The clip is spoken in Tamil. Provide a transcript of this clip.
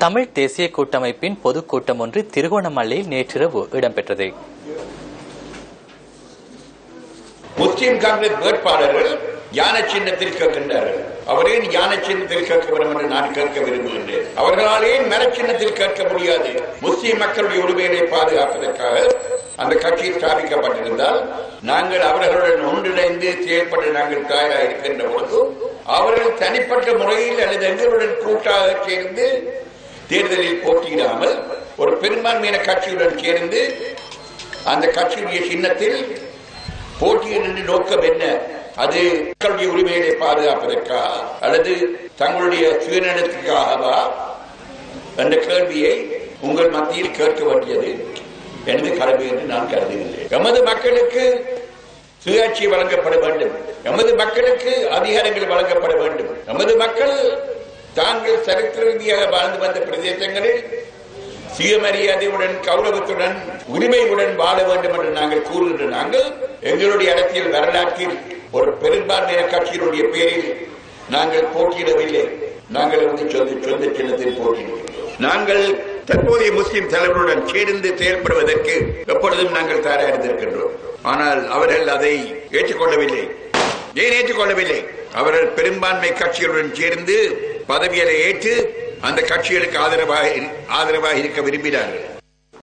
தமிழ் தேசிய கூட்டமைப்பின் பொதுக்கூட்டம் ஒன்று திருகோணமலையில் நேற்றிரவு இடம்பெற்றது. முஸ்லிம் காங்கிரஸ் வேட்பாளர்கள் யானை சின்னத்தில் கேட்கின்றார்கள். அவரே யானை சின்னத்தில் கேட்க வேண்டும் என்று நான் கேட்க விரும்புகின்றேன். அவர்களாலே மர சின்னத்தில் கேட்க முடியாது. முஸ்லிம் மக்களுடைய உரிமைகளை பாதுகாப்பதற்காக அந்த கட்சி ஸ்தாபிக்கப்பட்டிருந்தால் நாங்கள் அவர்களுடன் ஒன்றிணைந்து செயல்பட நாங்கள் தயாராக இருக்கின்ற பொழுது அவர்கள் தனிப்பட்ட முறையில் அல்லது எங்களுடன் கூட்டாக சேர்ந்து தேர்தலில் போட்டியிடாமல் ஒரு பெரும்பான்மையான கட்சியுடன் சேர்ந்து அந்த கட்சியுடைய சின்னத்தில் போட்டியின் நோக்கம் என்ன? அது மக்களுடைய உரிமைகளை பாதுகாப்பதற்கா அல்லது தங்களுடைய சுயநலத்துக்காகவா என்ற கேள்வியை உங்கள் மத்தியில் கேட்க வேண்டியது எனது கடமை என்று நான் கருதுகின்றேன். எமது மக்களுக்கு சுயாட்சி வழங்கப்பட வேண்டும். எமது மக்களுக்கு அதிகாரங்கள் வழங்கப்பட வேண்டும். எமது மக்கள் தாங்கள் சரித்திர ரீதியாக வாழ்ந்து வந்த பிரதேசங்களில் சுயமரியாதையுடன் கௌரவத்துடன் உரிமையுடன் வாழ வேண்டும் என்று நாங்கள் கூறுகின்ற நாங்கள் எங்களுடைய அரசியல் வரலாற்றில் ஒரு பெரும்பான்மையான கட்சியினுடைய பேரில் நாங்கள் போட்டியிடவில்லை. நாங்கள் சொந்த சின்னத்தில் போட்டியிடுகிறோம். நாங்கள் தற்போதைய முஸ்லிம் தலைவருடன் சேர்ந்து செயல்படுவதற்கு எப்பொழுதும் நாங்கள் தயாராக இருந்திருக்கின்றோம். ஆனால் அவர்கள் அதை ஏற்றுக்கொள்ளவில்லை. ஏன் ஏற்றுக்கொள்ளவில்லை? அவர்கள் பெரும்பான்மை கட்சிகளுடன் சேர்ந்து பதவிகளை ஏற்று அந்த கட்சிகளுக்கு ஆதரவாக இருக்க விரும்பினார்கள்.